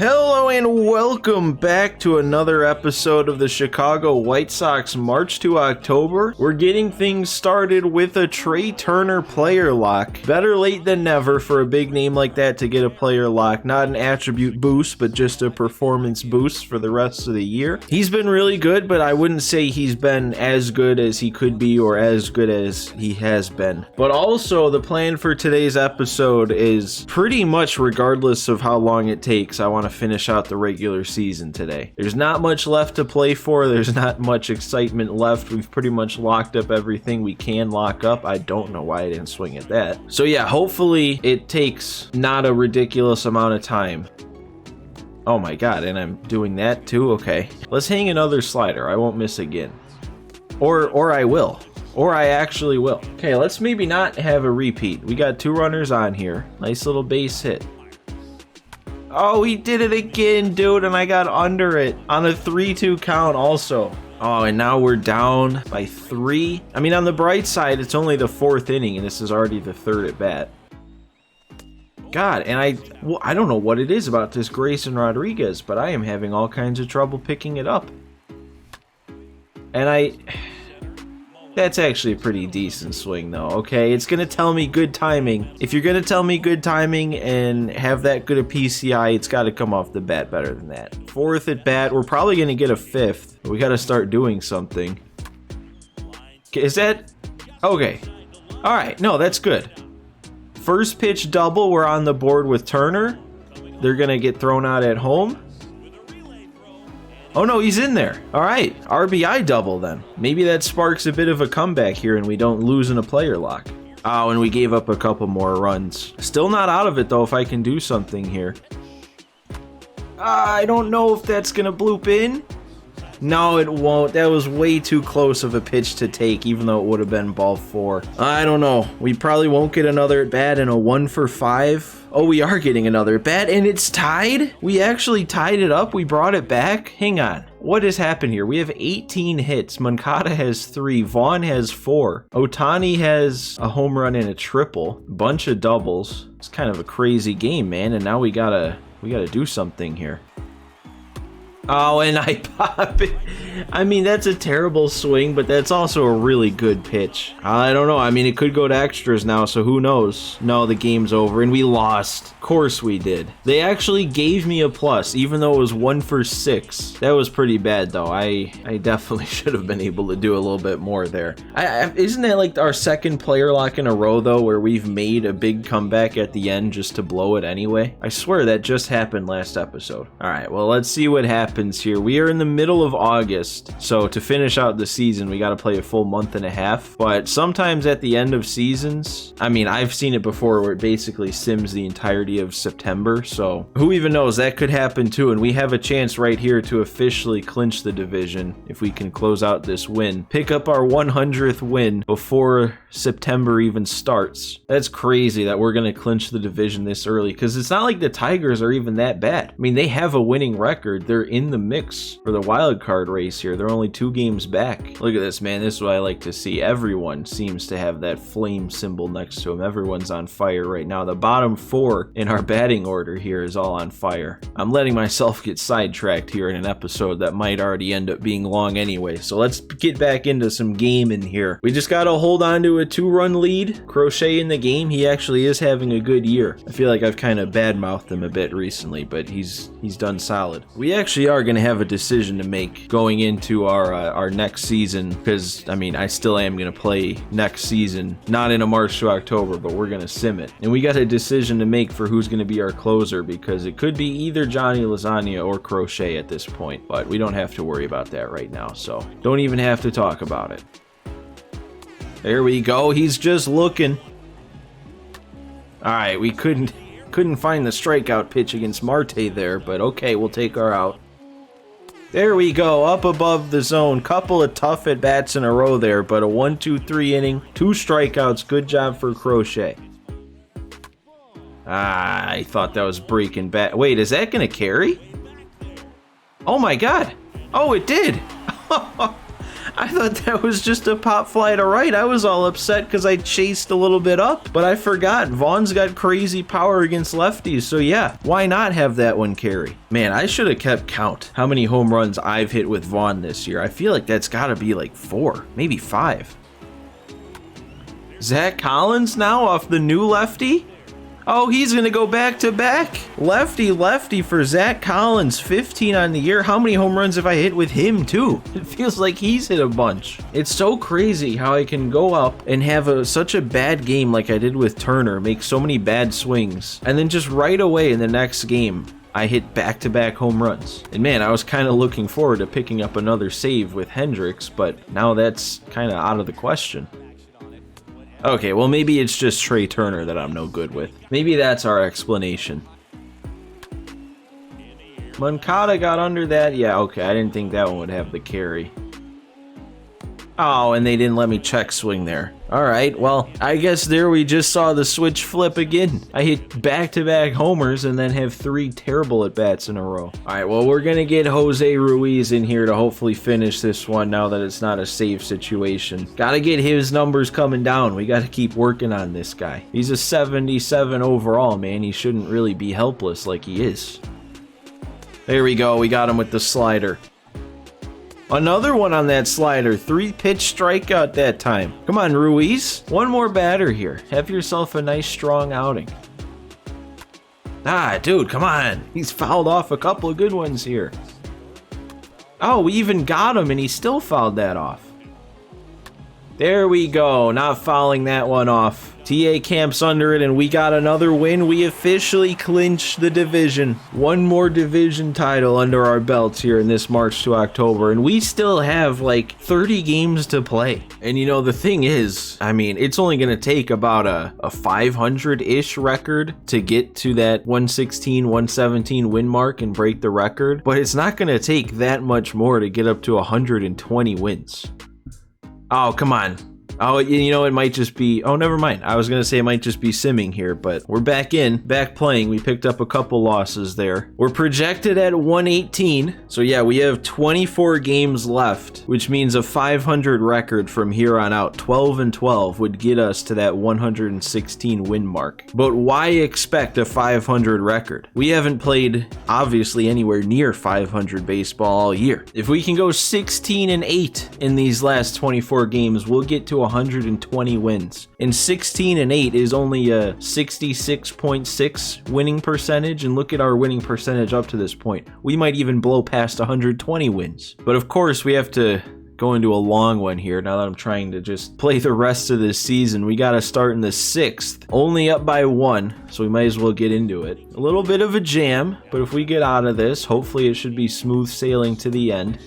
Hello and welcome back to another episode of the Chicago White Sox March to October. We're getting things started with a Trey Turner player lock. Better late than never for a big name like that to get a player lock. Not an attribute boost, but just a performance boost for the rest of the year. He's been really good, but I wouldn't say he's been as good as he could be or as good as he has been. But also, the plan for today's episode is pretty much regardless of how long it takes. I want to finish out the regular season today. There's not much left to play for. There's not much excitement left. We've pretty much locked up everything we can lock up. I don't know why I didn't swing at that. So yeah, hopefully it takes not a ridiculous amount of time. Oh my god, and I'm doing that too? Okay. Let's hang another slider. I won't miss again. Or I will. Or I actually will. Okay, let's maybe not have a repeat. We got two runners on here. Nice little base hit. Oh, he did it again, dude, and I got under it on a 3-2 count also. Oh, and now we're down by 3. I mean, on the bright side, it's only the 4th inning, and this is already the 3rd at bat. God, and I don't know what it is about this Grayson Rodriguez, but I am having all kinds of trouble picking it up. And that's actually a pretty decent swing though, okay? It's gonna tell me good timing. If you're gonna tell me good timing and have that good a PCI, it's gotta come off the bat better than that. 4th at bat, we're probably gonna get a 5th. We gotta start doing something. Is that? Okay. All right, no, that's good. First pitch double, we're on the board with Turner. They're gonna get thrown out at home. Oh no, he's in there. All right, RBI double then. Maybe that sparks a bit of a comeback here and we don't lose in a player lock. Oh, and we gave up a couple more runs. Still not out of it though if I can do something here. I don't know if that's gonna bloop in. No, it won't. That was way too close of a pitch to take, even though it would have been ball 4. I don't know. We probably won't get another at bat in a 1 for 5. Oh, we are getting another at bat, and it's tied? We actually tied it up. We brought it back. Hang on. What has happened here? We have 18 hits. Moncada has 3. Vaughn has 4. Ohtani has a home run and a triple. Bunch of doubles. It's kind of a crazy game, man, and now we gotta do something here. Oh, and I pop it. I mean, that's a terrible swing, but that's also a really good pitch. I don't know. I mean, it could go to extras now, so who knows? No, the game's over, and we lost. Of course we did. They actually gave me a plus, even though it was 1 for 6. That was pretty bad, though. I definitely should have been able to do a little bit more there. Isn't that like our second player lock in a row, though, where we've made a big comeback at the end just to blow it anyway? I swear that just happened last episode. All right, well, let's see what happens here. We are in the middle of August, so to finish out the season we got to play a full month and a half, but sometimes at the end of seasons, I mean, I've seen it before where it basically sims the entirety of September, so who even knows, that could happen too, and we have a chance right here to officially clinch the division if we can close out this win, pick up our 100th win before September even starts. That's crazy that we're going to clinch the division this early, because it's not like the Tigers are even that bad. I mean, they have a winning record. They're in the mix for the wild card race here. They're only 2 games back. Look at this, man. This is what I like to see. Everyone seems to have that flame symbol next to them. Everyone's on fire right now. The bottom 4 in our batting order here is all on fire. I'm letting myself get sidetracked here in an episode that might already end up being long anyway. So let's get back into some game in here. We just got to hold on to a 2-run lead. Crochet in the game. He actually is having a good year. I feel like I've kind of badmouthed him a bit recently, but he's done solid. We actually are going to have a decision to make going into our next season, because I mean, I still am going to play next season, not in a March to October, but we're going to sim it, and we got a decision to make for who's going to be our closer, because it could be either Johnny Lasagna or Crochet at this point, but we don't have to worry about that right now, so don't even have to talk about it. There we go. He's just looking. All right, we couldn't find the strikeout pitch against Marte there, but okay, we'll take our out. There we go, up above the zone. Couple of tough at-bats in a row there, but a 1-2-3 inning, 2 strikeouts. Good job for Crochet. I thought that was breaking bat. Wait, is that going to carry? Oh my god. Oh, it did. I thought that was just a pop fly to right. I was all upset because I chased a little bit up, but I forgot. Vaughn's got crazy power against lefties, so yeah, why not have that one carry? Man, I should have kept count how many home runs I've hit with Vaughn this year. I feel like that's got to be like 4, maybe 5. Zach Collins now off the new lefty? Oh, he's going to go back to back. Lefty for Zach Collins, 15 on the year. How many home runs have I hit with him too? It feels like he's hit a bunch. It's so crazy how I can go up and have such a bad game like I did with Turner, make so many bad swings, and then just right away in the next game, I hit back-to-back home runs. And man, I was kind of looking forward to picking up another save with Hendricks, but now that's kind of out of the question. Okay, well maybe it's just Trey Turner that I'm no good with. Maybe that's our explanation. Moncada got under that? Yeah, okay, I didn't think that one would have the carry. Oh, and they didn't let me check swing there. Alright, well, I guess there we just saw the switch flip again. I hit back-to-back homers and then have 3 terrible at-bats in a row. Alright, well, we're gonna get Jose Ruiz in here to hopefully finish this one now that it's not a save situation. Gotta get his numbers coming down. We gotta keep working on this guy. He's a 77 overall, man. He shouldn't really be helpless like he is. There we go. We got him with the slider. Another one on that slider. 3-pitch strikeout that time. Come on, Ruiz. One more batter here. Have yourself a nice, strong outing. Ah, dude, come on. He's fouled off a couple of good ones here. Oh, we even got him, and he still fouled that off. There we go. Not fouling that one off. TA camps under it, and we got another win. We officially clinched the division. One more division title under our belts here in this March to October, and we still have like 30 games to play. And you know, the thing is, I mean, it's only going to take about a 500-ish record to get to that 116, 117 win mark and break the record, but it's not going to take that much more to get up to 120 wins. Oh, come on. Oh, you know, it might just be... Oh, never mind. I was going to say it might just be simming here, but we're back playing. We picked up a couple losses there. We're projected at 118. So yeah, we have 24 games left, which means a 500 record from here on out. 12-12 would get us to that 116 win mark. But why expect a 500 record? We haven't played, obviously, anywhere near 500 baseball all year. If we can go 16-8 in these last 24 games, we'll get to 120 wins. And 16-8 is only a 66.6 winning percentage, and look at our winning percentage up to this point. We might even blow past 120 wins. But of course, we have to go into a long one here now that I'm trying to just play the rest of this season. We got to start in the 6th, only up by 1, so we might as well get into it. A little bit of a jam, but if we get out of this, hopefully it should be smooth sailing to the end.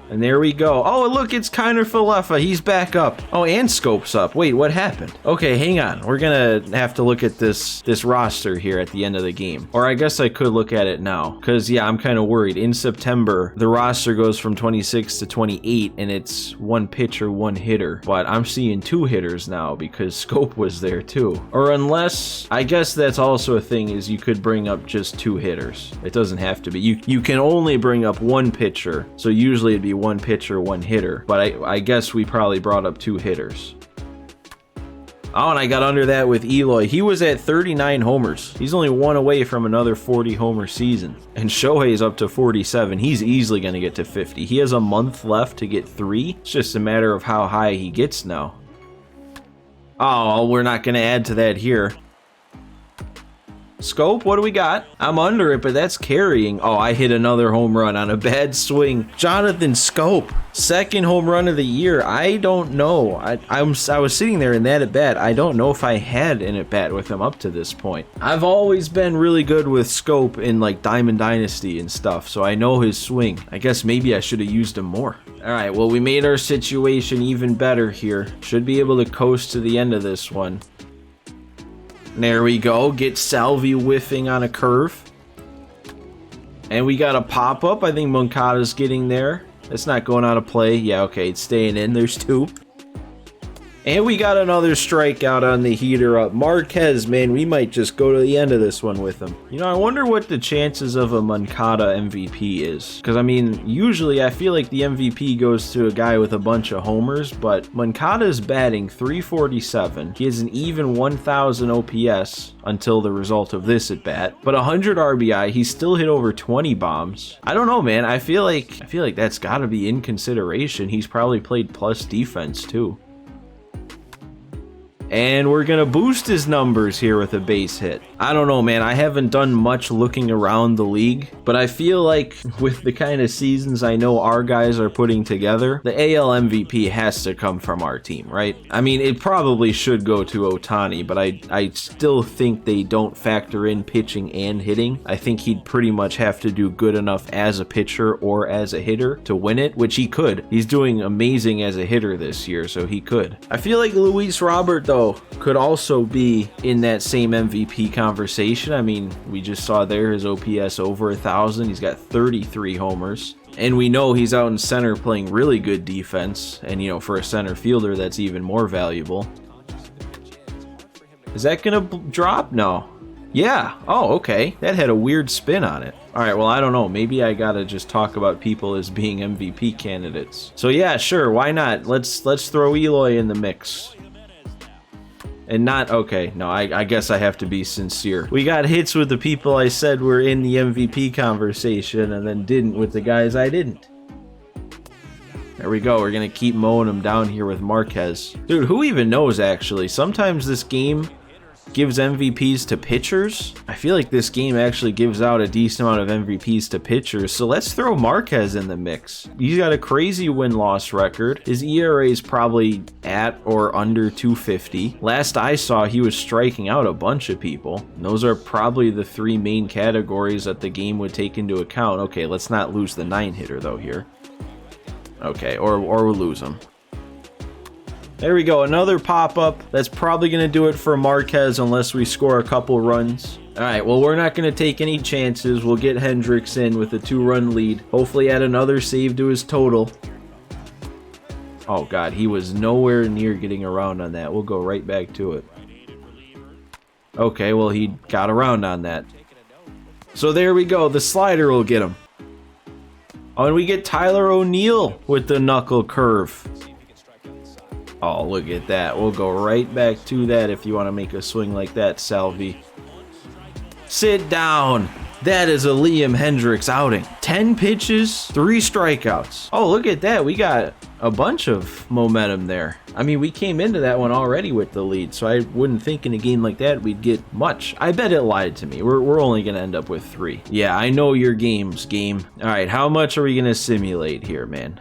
And there we go. Oh, look, it's Kiner Falefa. He's back up. Oh, and Scope's up. Wait, what happened? Okay, hang on. We're gonna have to look at this roster here at the end of the game. Or I guess I could look at it now. Because, yeah, I'm kind of worried. In September, the roster goes from 26 to 28, and it's 1 pitcher, 1 hitter. But I'm seeing 2 hitters now because Scope was there too. Or unless, I guess that's also a thing, is you could bring up just 2 hitters. It doesn't have to be. You can only bring up 1 pitcher. So usually it'd be 1 pitcher, 1 hitter, but I guess we probably brought up 2 hitters. Oh, and I got under that with Eloy. He was at 39 homers. He's only 1 away from another 40 homer season. And Shohei's up to 47. He's easily going to get to 50. He has a month left to get 3. It's just a matter of how high he gets now. Oh, we're not going to add to that here. Scope, what do we got? I'm under it, but that's carrying. Oh, I hit another home run on a bad swing. Jonathan Scope, 2nd home run of the year. I don't know. I was sitting there in that at bat. I don't know if I had an at bat with him up to this point. I've always been really good with Scope in like Diamond Dynasty and stuff, so I know his swing. I guess maybe I should have used him more. All right, well, we made our situation even better here. Should be able to coast to the end of this one. There we go. Get Salvi whiffing on a curve. And we got a pop-up. I think Moncada's getting there. It's not going out of play. Yeah, okay, it's staying in. There's 2. And we got another strikeout on the heater up. Marquez, man, we might just go to the end of this one with him. You know, I wonder what the chances of a Moncada MVP is. Because, I mean, usually I feel like the MVP goes to a guy with a bunch of homers, but Moncada's batting .347. He has an even 1,000 OPS until the result of this at bat. But 100 RBI, he still hit over 20 bombs. I don't know, man. I feel like that's got to be in consideration. He's probably played plus defense, too. And we're going to boost his numbers here with a base hit. I don't know, man. I haven't done much looking around the league, but I feel like with the kind of seasons I know our guys are putting together, the AL MVP has to come from our team, right? I mean, it probably should go to Ohtani, but I still think they don't factor in pitching and hitting. I think he'd pretty much have to do good enough as a pitcher or as a hitter to win it, which he could. He's doing amazing as a hitter this year, so he could. I feel like Luis Robert, though, could also be in that same MVP conversation. I mean, we just saw there his OPS over 1,000. He's got 33 homers. And we know he's out in center playing really good defense. And, you know, for a center fielder, that's even more valuable. Is that going to drop? No. Yeah. Oh, okay. That had a weird spin on it. All right, well, I don't know. Maybe I gotta just talk about people as being MVP candidates. So yeah, sure. Why not? Let's throw Eloy in the mix. And not, okay, no, I guess I have to be sincere. We got hits with the people I said were in the MVP conversation and then didn't with the guys I didn't. There we go. We're going to keep mowing them down here with Marquez. Dude, who even knows, actually? Sometimes this game gives MVPs to pitchers. I feel like this game actually gives out a decent amount of MVPs to pitchers, so let's throw Marquez in the mix. He's got a crazy win-loss record. His ERA is probably at or under 250. Last I saw, he was striking out a bunch of people. And those are probably the three main categories that the game would take into account. Okay, let's not lose the 9-hitter though here. Okay, or we'll lose him. There we go, another pop-up. That's probably going to do it for Marquez unless we score a couple runs. All right, well, we're not going to take any chances. We'll get Hendricks in with a 2-run lead. Hopefully add another save to his total. Oh, God, he was nowhere near getting around on that. We'll go right back to it. Okay, well, he got around on that. So there we go. The slider will get him. Oh, and we get Tyler O'Neill with the knuckle curve. Oh, look at that. We'll go right back to that if you want to make a swing like that, Salvi. Sit down. That is a Liam Hendricks outing. 10 pitches, 3 strikeouts. Oh, look at that. We got a bunch of momentum there. I mean, we came into that one already with the lead, so I wouldn't think in a game like that we'd get much. I bet it lied to me. We're only going to end up with 3. Yeah, I know your games, game. All right, how much are we going to simulate here, man?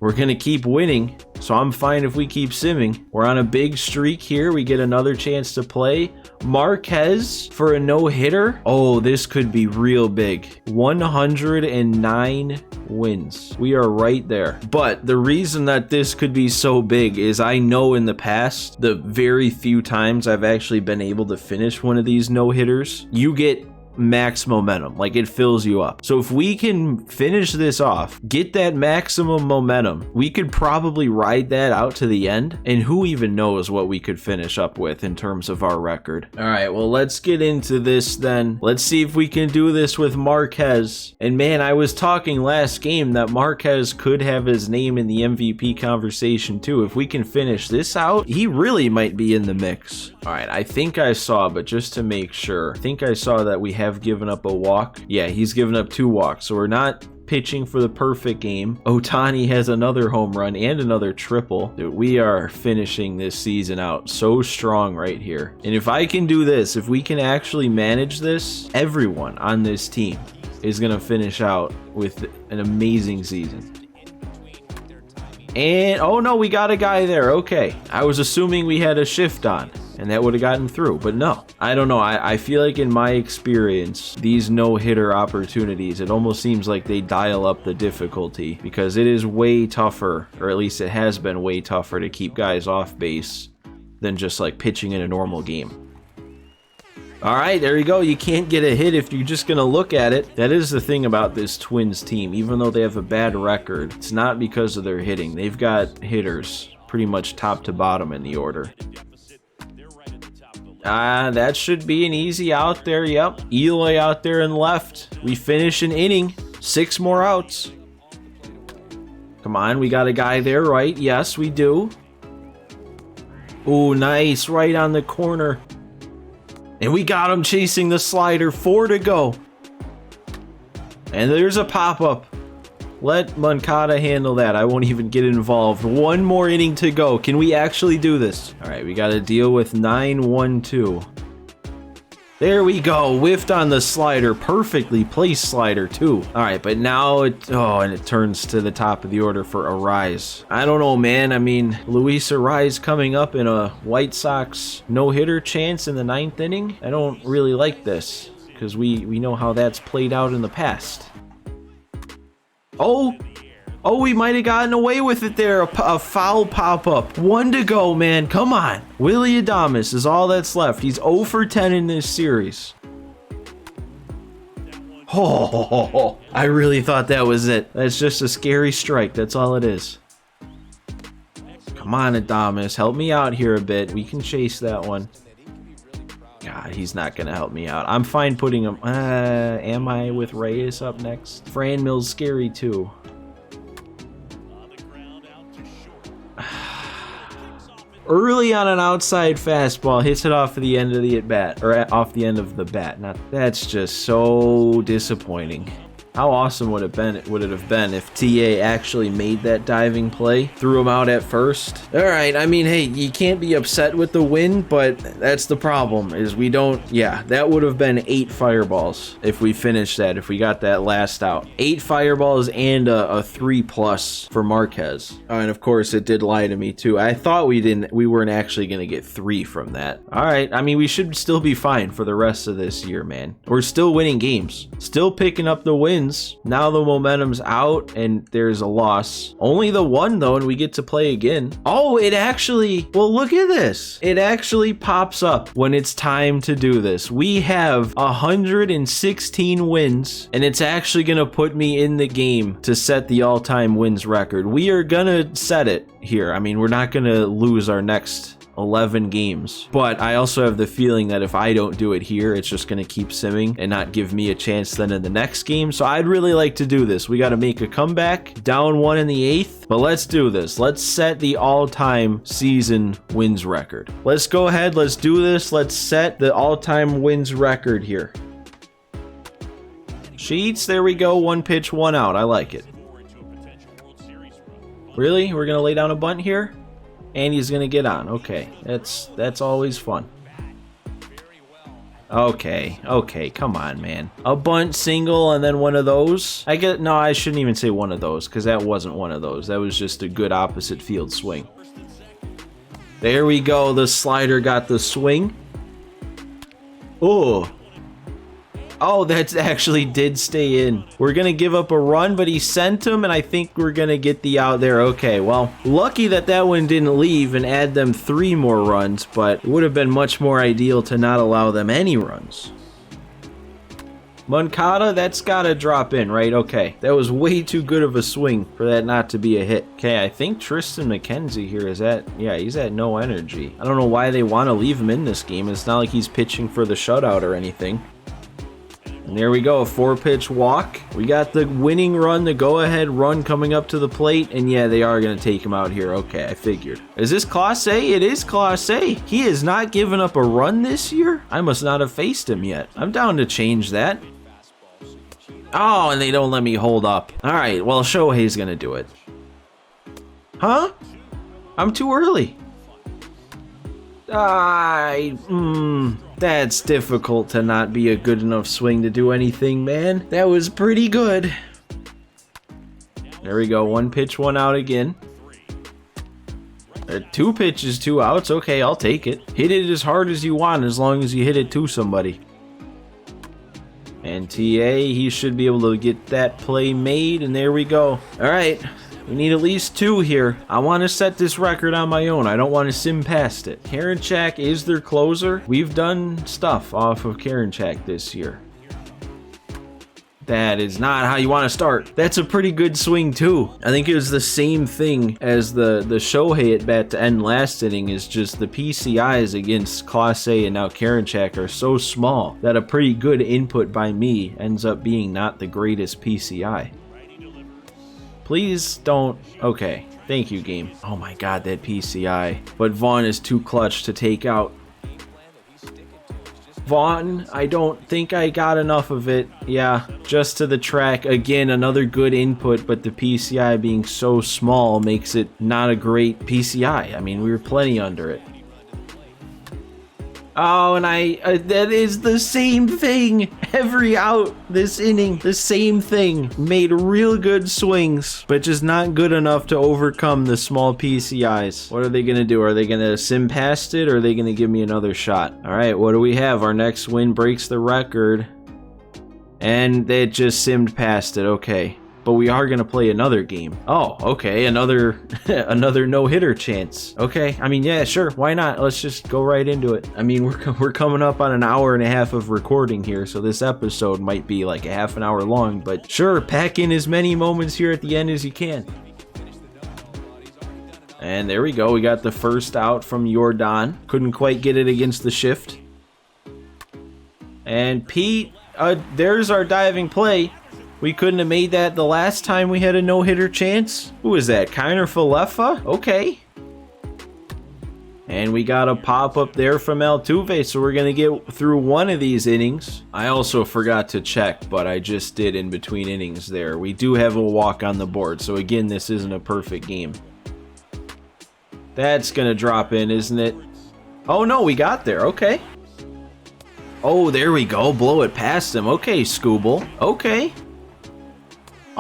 We're going to keep winning, so I'm fine if we keep simming. We're on a big streak here. We get another chance to play. Marquez for a no-hitter. Oh, this could be real big. 109 wins. We are right there. But the reason that this could be so big is I know in the past, the very few times I've actually been able to finish one of these no-hitters, you get max momentum, like it fills you up. So if we can finish this off, get that maximum momentum, we could probably ride that out to the end, and who even knows what we could finish up with in terms of our record. All right, well, let's get into this then. Let's see if we can do this with Marquez. And man, I was talking last game that Marquez could have his name in the MVP conversation too. If we can finish this out, he really might be in the mix. All right, I think I saw, but just to make sure, I think I saw that we have given up a walk. Yeah, he's given up 2 walks, so we're not pitching for the perfect game. Ohtani has another home run and another triple. Dude, we are finishing this season out so strong right here. And if I can do this, if we can actually manage this, everyone on this team is going to finish out with an amazing season. And, oh no, we got a guy there. Okay. I was assuming we had a shift on, and that would have gotten through, but no. I don't know. I feel like in my experience, these no-hitter opportunities, it almost seems like they dial up the difficulty because it is way tougher, or at least it has been way tougher to keep guys off base than just like pitching in a normal game. All right, there you go. You can't get a hit if you're just going to look at it. That is the thing about this Twins team. Even though they have a bad record, it's not because of their hitting. They've got hitters. pretty much top to bottom in the order. That should be an easy out there. Yep. Eloy out there in left. We finish an inning. 6 more outs. Come on, we got a guy there, right? Yes, we do. Ooh, nice. Right on the corner. And we got him chasing the slider. 4 to go. And there's a pop-up. Let Moncada handle that. I won't even get involved. 1 more inning to go. Can we actually do this? All right, we got to deal with 9-1-2. There we go. Whiffed on the slider. Perfectly placed slider, too. All right, but now and it turns to the top of the order for Arise. I don't know, man. I mean, Luis Arise coming up in a White Sox no-hitter chance in the 9th inning. I don't really like this because we know how that's played out in the past. Oh, we might have gotten away with it there. A foul pop-up. 1 to go, man. Come on. Willy Adames is all that's left. He's 0 for 10 in this series. Oh, I really thought that was it. That's just a scary strike. That's all it is. Come on, Adames. Help me out here a bit. We can chase that one. God, he's not going to help me out. I'm fine putting him... am I with Reyes up next? Fran Mills scary, too. Early on an outside fastball, hits it off the end of the at-bat, or off the end of the bat. That's just so disappointing. How awesome would it have been if TA actually made that diving play, threw him out at first? All right, I mean, hey, you can't be upset with the win, but that's the problem, is we don't, yeah, that would have been 8 fireballs if we finished that, if we got that last out. 8 fireballs and a 3+ for Marquez. Oh, and of course, it did lie to me too. I thought we weren't actually gonna get 3 from that. All right, I mean, we should still be fine for the rest of this year, man. We're still winning games, still picking up the wins. Now the momentum's out and there's a loss. Only the 1 though, and we get to play again. Oh, it actually, well, look at this. It actually pops up when it's time to do this. We have 116 wins, and it's actually gonna put me in the game to set the all-time wins record. We are gonna set it here. I mean, we're not gonna lose our next 11 games, but I also have the feeling that if I don't do it here, it's just going to keep simming and not give me a chance then in the next game. So I'd really like to do this. We got to make a comeback, down 1 in the 8th, but let's do this. Let's set the all-time season wins record. Let's go ahead. Let's do this. Let's set the all-time wins record here. Sheets, there we go. 1 pitch, 1 out. I like it. Really? We're going to lay down a bunt here? And he's gonna get on. Okay, that's always fun. Okay, come on, man. A bunt, single, and then one of those. No, I shouldn't even say one of those, because that wasn't one of those. That was just a good opposite field swing. There we go. The slider got the swing. Oh, that actually did stay in. We're going to give up a run, but he sent him, and I think we're going to get the out there. Okay, well, lucky that one didn't leave and add them 3 more runs, but it would have been much more ideal to not allow them any runs. Moncada, that's got to drop in, right? Okay, that was way too good of a swing for that not to be a hit. Okay, I think Tristan McKenzie here is he's at no energy. I don't know why they want to leave him in this game. It's not like he's pitching for the shutout or anything. And there we go, a 4-pitch walk. We got the winning run, the go-ahead run coming up to the plate, and yeah, they are going to take him out here. Okay, I figured. Is this Class A? It is Class A. He has not given up a run this year? I must not have faced him yet. I'm down to change that. Oh, and they don't let me hold up. All right, well, Shohei's going to do it. Huh? I'm too early. That's difficult to not be a good enough swing to do anything, man. That was pretty good. There we go. 1 pitch, 1 out again. 2 pitches, 2 outs. Okay, I'll take it. Hit it as hard as you want as long as you hit it to somebody. And TA, he should be able to get that play made, and there we go. All right. We need at least 2 here. I want to set this record on my own. I don't want to sim past it. Karinchak is their closer. We've done stuff off of Karinchak this year. That is not how you want to start. That's a pretty good swing too. I think it was the same thing as the Shohei at bat to end last inning, is just the PCIs against Clase and now Karinchak are so small that a pretty good input by me ends up being not the greatest PCI. Please don't. Okay. Thank you, game. Oh my god, that PCI. But Vaughn is too clutch to take out. Vaughn, I don't think I got enough of it. Yeah, just to the track. Again, another good input, but the PCI being so small makes it not a great PCI. I mean, we were plenty under it. Oh, and that is the same thing every out this inning. The same thing. Made real good swings, but just not good enough to overcome the small PCIs. What are they going to do? Are they going to sim past it, or are they going to give me another shot? All right, what do we have? Our next win breaks the record, and they just simmed past it. Okay. But we are going to play another game. Oh, okay. Another no-hitter chance. Okay. I mean, yeah, sure. Why not? Let's just go right into it. I mean, we're coming up on an hour and a half of recording here, so this episode might be like a half an hour long, but sure, pack in as many moments here at the end as you can. And there we go. We got the first out from Jordan. Couldn't quite get it against the shift. And Pete, there's our diving play. We couldn't have made that the last time we had a no-hitter chance. Who is that? Kiner Falefa? Okay. And we got a pop-up there from Altuve, so we're going to get through one of these innings. I also forgot to check, but I just did in between innings there. We do have a walk on the board, so again, this isn't a perfect game. That's going to drop in, isn't it? Oh, no, we got there. Okay. Oh, there we go. Blow it past him. Okay, Scooble. Okay.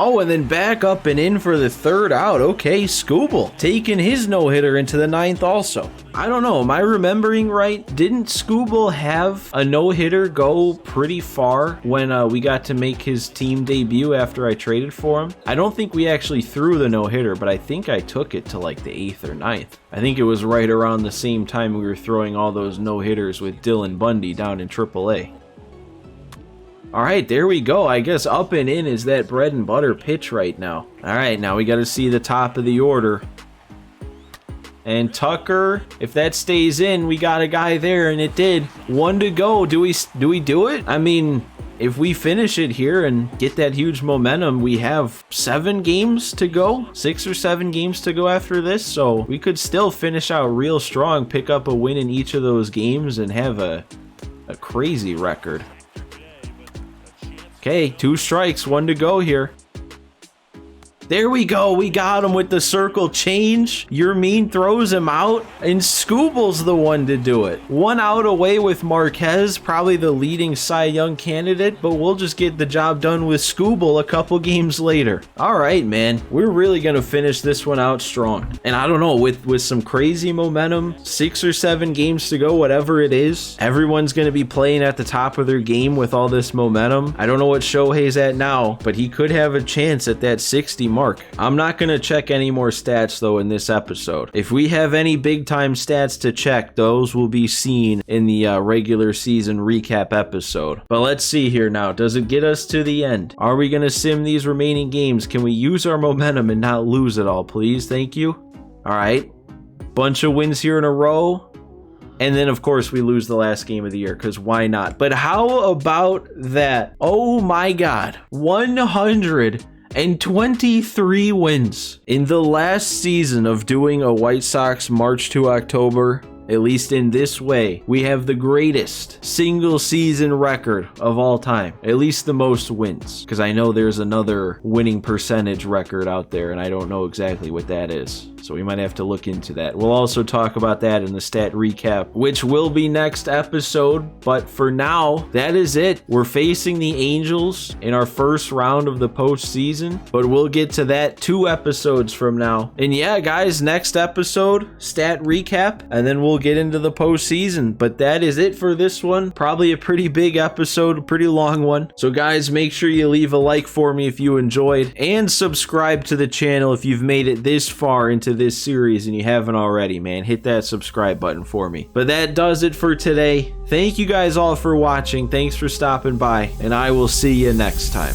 Oh, and then back up and in for the third out. Okay, Scooble taking his no-hitter into the ninth also. I don't know, am I remembering right? Didn't Scooble have a no-hitter go pretty far when we got to make his team debut after I traded for him? I don't think we actually threw the no-hitter, but I think I took it to like the 8th or 9th. I think it was right around the same time we were throwing all those no-hitters with Dylan Bundy down in AAA. All right, there we go. I guess up and in is that bread and butter pitch right now. All right, now we got to see the top of the order. And Tucker, if that stays in, we got a guy there, and it did. 1 to go. Do we do it? I mean, if we finish it here and get that huge momentum, we have 7 games to go, 6 or 7 games to go after this. So we could still finish out real strong, pick up a win in each of those games, and have a crazy record. Okay, 2 strikes, 1 to go here. There we go. We got him with the circle change. Yermin throws him out, and Scooble's the one to do it. 1 out away with Marquez, probably the leading Cy Young candidate, but we'll just get the job done with Scooble a couple games later. All right, man. We're really going to finish this one out strong. And I don't know, with some crazy momentum, 6 or 7 games to go, whatever it is, everyone's going to be playing at the top of their game with all this momentum. I don't know what Shohei's at now, but he could have a chance at that 60 mark. I'm not going to check any more stats though in this episode. If we have any big time stats to check, those will be seen in the regular season recap episode. But let's see here now. Does it get us to the end? Are we going to sim these remaining games? Can we use our momentum and not lose it all, please? Thank you. All right. Bunch of wins here in a row. And then, of course, we lose the last game of the year, because why not? But how about that? Oh my God. 123 wins in the last season of doing a White Sox March to October. At least in this way, we have the greatest single season record of all time. At least the most wins, because I know there's another winning percentage record out there, and I don't know exactly what that is. So we might have to look into that. We'll also talk about that in the stat recap, which will be next episode. But for now, that is it. We're facing the Angels in our first round of the postseason, but we'll get to that 2 episodes from now. And yeah, guys, next episode, stat recap, and then we'll get into the postseason. But that is it for this one. Probably a pretty big episode, a pretty long one. So guys, make sure you leave a like for me if you enjoyed, and subscribe to the channel if you've made it this far into this series and you haven't already, man. Hit that subscribe button for me. But that does it for today. Thank you guys all for watching. Thanks for stopping by, and I will see you next time.